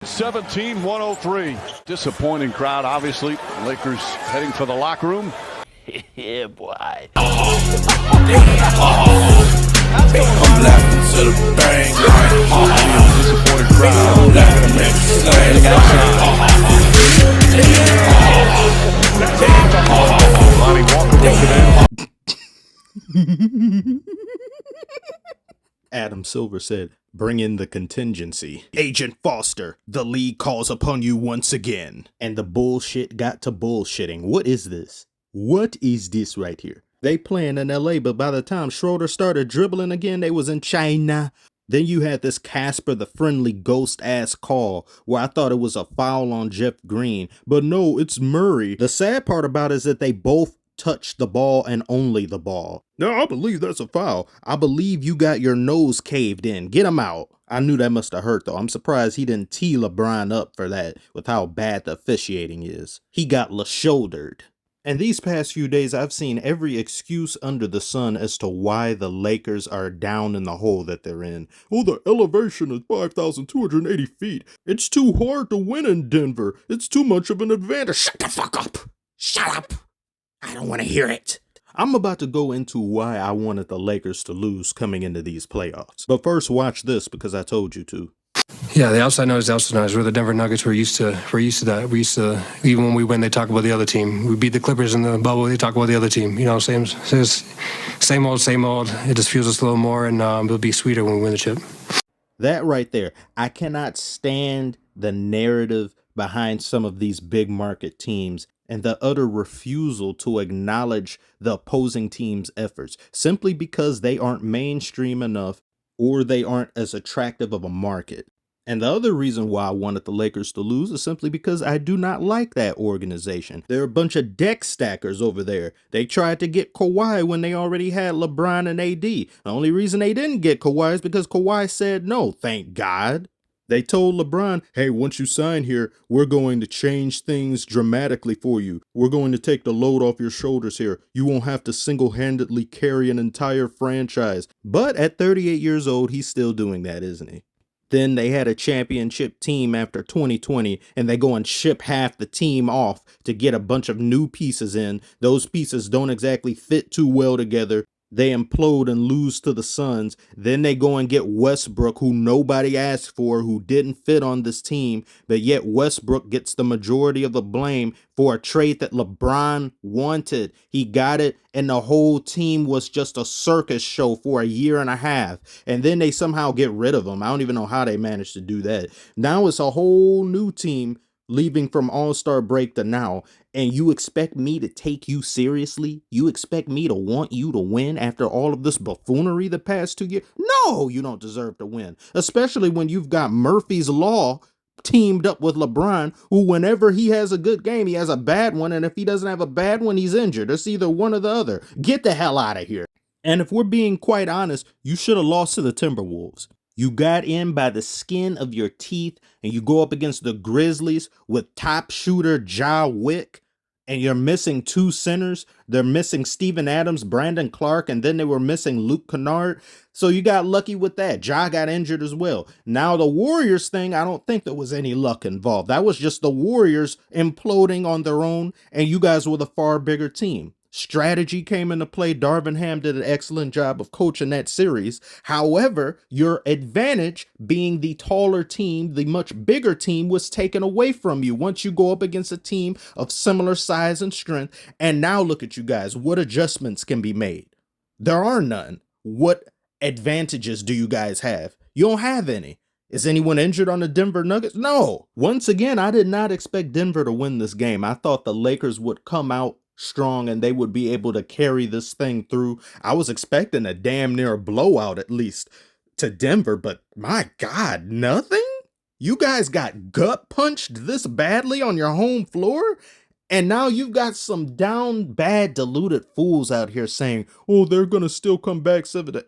17-103. Disappointing crowd, obviously. Lakers heading for the locker room. Yeah, boy. I'm laughing to the bang line. Disappointed crowd. I'm laughing at the slang Lonnie Walker with it. Adam Silver said, "Bring in the contingency. Agent Foster, the league calls upon you once again." And the bullshit got to bullshitting. What is this? What is this right here? They playing in LA, but by the time Schroeder started dribbling again, they was in China. Then you had this Casper the Friendly Ghost ass call where I thought it was a foul on Jeff Green, but no, it's Murray. The sad part about it is that they both touched the ball and only the ball. No, I believe that's a foul. I believe you got your nose caved in. Get him out. I knew that must have hurt though. I'm surprised he didn't tee LeBron up for that with how bad the officiating is. He got shouldered. And these past few days, I've seen every excuse under the sun as to why the Lakers are down in the hole that they're in. Oh, the elevation is 5,280 feet. It's too hard to win in Denver. It's too much of an advantage. Shut the fuck up. Shut up. I don't want to hear it. I'm about to go into why I wanted the Lakers to lose coming into these playoffs. But first, watch this because I told you to. Yeah, the outside noise is outside noise. We're the Denver Nuggets. We're used to that. We used to, even when we win, they talk about the other team. We beat the Clippers in the bubble. They talk about the other team. You know, same old, same old. It just fuels us a little more, and it'll be sweeter when we win the chip. That right there. I cannot stand the narrative behind some of these big market teams and the utter refusal to acknowledge the opposing team's efforts simply because they aren't mainstream enough or they aren't as attractive of a market. And the other reason why I wanted the Lakers to lose is simply because I do not like that organization. They're a bunch of deck stackers over there. They tried to get Kawhi when they already had LeBron and AD. The only reason they didn't get Kawhi is because Kawhi said no, thank God. They told LeBron, hey, once you sign here, we're going to change things dramatically for you. We're going to take the load off your shoulders here. You won't have to single-handedly carry an entire franchise. But at 38 years old, he's still doing that, isn't he? Then they had a championship team after 2020, and they go and ship half the team off to get a bunch of new pieces in. Those pieces don't exactly fit too well together. They implode and lose to the Suns. Then they go and get Westbrook, who nobody asked for, who didn't fit on this team. But yet Westbrook gets the majority of the blame for a trade that LeBron wanted. He got it, and the whole team was just a circus show for a year and a half. And then they somehow get rid of him. I don't even know how they managed to do that. Now it's a whole new team leaving from All-Star break to now, and you expect me to take you seriously? You expect me to want you to win after all of this buffoonery the past 2 years? No, you don't deserve to win, especially when you've got Murphy's Law teamed up with LeBron, who whenever he has a good game, he has a bad one, and if he doesn't have a bad one, he's injured. It's either one or the other. Get the hell out of here. And if we're being quite honest, you should have lost to the Timberwolves. You got in by the skin of your teeth, and you go up against the Grizzlies with top shooter Ja Wick, and you're missing two centers. They're missing Steven Adams, Brandon Clark, and then they were missing Luke Kennard. So you got lucky with that. Ja got injured as well. Now the Warriors thing, I don't think there was any luck involved. That was just the Warriors imploding on their own, and you guys were the far bigger team. Strategy came into play. Darvin Ham did an excellent job of coaching that series. However, your advantage being the taller team, the much bigger team, was taken away from you once you go up against a team of similar size and strength. And now look at you guys. What adjustments can be made? There are none. What advantages do you guys have? You don't have any. Is anyone injured on the Denver Nuggets? No. Once again, I did not expect Denver to win this game. I thought the Lakers would come out strong and they would be able to carry this thing through. I was expecting a damn near blowout at least to Denver, but my God, nothing? You guys got gut punched this badly on your home floor? And now you've got some down bad deluded fools out here saying, oh, they're going to still come back 7.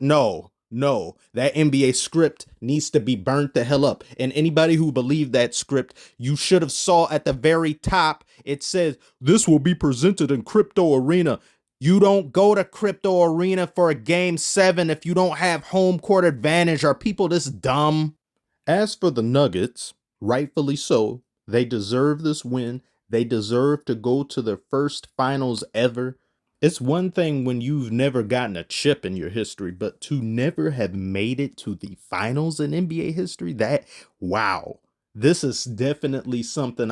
No, that NBA script needs to be burnt the hell up. And anybody who believed that script, you should have saw at the very top, it says, this will be presented in Crypto Arena. You don't go to Crypto Arena for a game 7 if you don't have home court advantage. Are people this dumb? As for the Nuggets, Rightfully so. They deserve this win. They deserve to go to their first finals ever. It's one thing when you've never gotten a chip in your history, but to never have made it to the finals in NBA history, wow. This is definitely something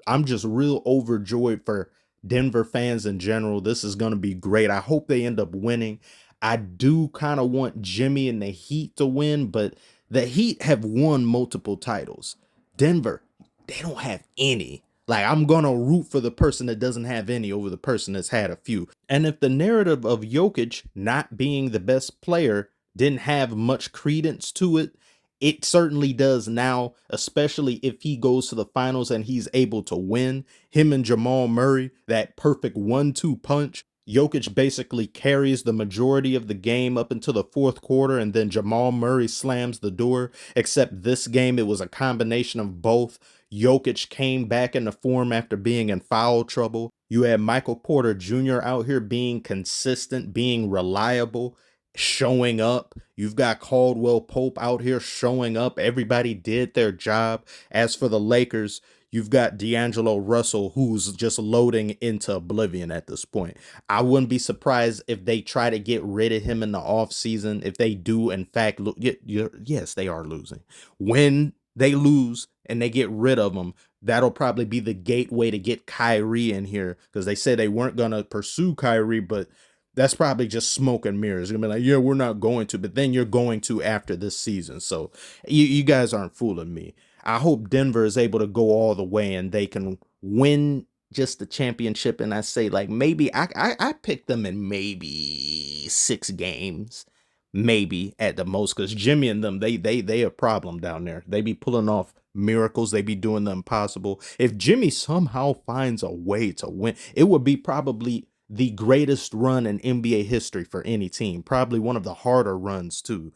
I'm just real overjoyed for Denver fans in general. This is going to be great. I hope they end up winning. I do kind of want Jimmy and the Heat to win, but the Heat have won multiple titles. Denver, they don't have any. Like, I'm going to root for the person that doesn't have any over the person that's had a few. And if the narrative of Jokic not being the best player didn't have much credence to it, it certainly does now, especially if he goes to the finals and he's able to win. Him and Jamal Murray, that perfect 1-2 punch. Jokic basically carries the majority of the game up until the fourth quarter, and then Jamal Murray slams the door. Except this game, it was a combination of both. Jokic came back into form after being in foul trouble. You had Michael Porter Jr. out here being consistent, being reliable, showing up. You've got Caldwell Pope out here showing up. Everybody did their job. As for the Lakers, you've got D'Angelo Russell, who's just loading into oblivion at this point. I wouldn't be surprised if they try to get rid of him in the offseason. If they do, in fact, yes, they are losing. When they lose and they get rid of him, that'll probably be the gateway to get Kyrie in here, because they said they weren't going to pursue Kyrie, but that's probably just smoke and mirrors. It's going to be like, yeah, we're not going to, but then you're going to after this season. So you guys aren't fooling me. I hope Denver is able to go all the way and they can win just the championship. And I say, like, maybe I picked them in maybe 6 games, maybe at the most, because Jimmy and them, they a problem down there. They be pulling off miracles. They be doing the impossible. If Jimmy somehow finds a way to win, it would be probably the greatest run in NBA history for any team. Probably one of the harder runs too.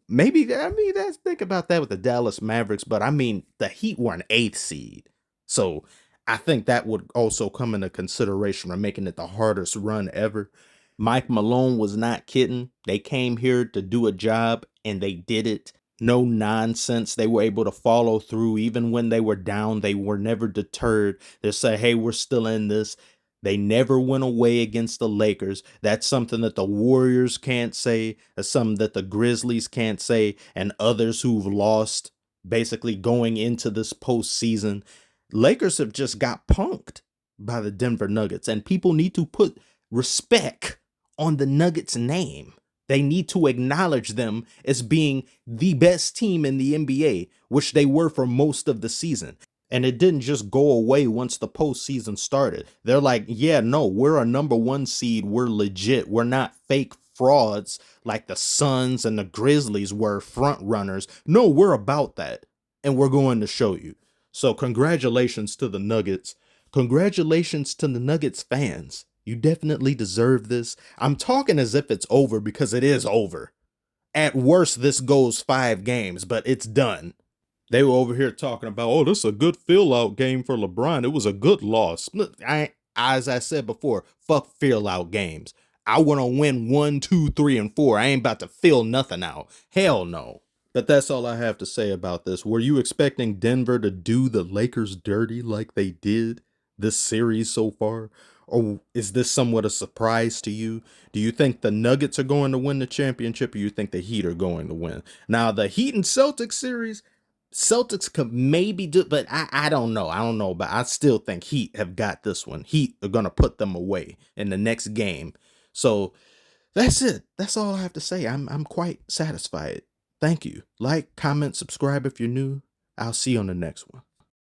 Maybe, I mean, let's think about that with the Dallas Mavericks, but I mean, the Heat were an 8th seed. So I think that would also come into consideration for making it the hardest run ever. Mike Malone was not kidding. They came here to do a job and they did it. No nonsense. They were able to follow through even when they were down. They were never deterred. They said, hey, we're still in this. They never went away against the Lakers. That's something that the Warriors can't say. That's something that the Grizzlies can't say. And others who've lost basically going into this postseason. Lakers have just got punked by the Denver Nuggets. And people need to put respect on the Nuggets name. They need to acknowledge them as being the best team in the NBA, which they were for most of the season. And it didn't just go away once the postseason started. They're like, yeah, no, we're a number 1 seed. We're legit. We're not fake frauds like the Suns and the Grizzlies were front runners. No, we're about that. And we're going to show you. So congratulations to the Nuggets. Congratulations to the Nuggets fans. You definitely deserve this. I'm talking as if it's over because it is over. At worst, this goes 5 games, but it's done. They were over here talking about, oh, this is a good fill-out game for LeBron. It was a good loss. As I said before, fuck fill-out games. I want to win 1, 2, 3, and 4. I ain't about to fill nothing out. Hell no. But that's all I have to say about this. Were you expecting Denver to do the Lakers dirty like they did this series so far? Or is this somewhat a surprise to you? Do you think the Nuggets are going to win the championship, or you think the Heat are going to win? Now, the Heat and Celtics series, Celtics could maybe do, but I don't know. I don't know, but I still think Heat have got this one. Heat are going to put them away in the next game. So that's it. That's all I have to say. I'm quite satisfied. Thank you. Like, comment, subscribe if you're new. I'll see you on the next one.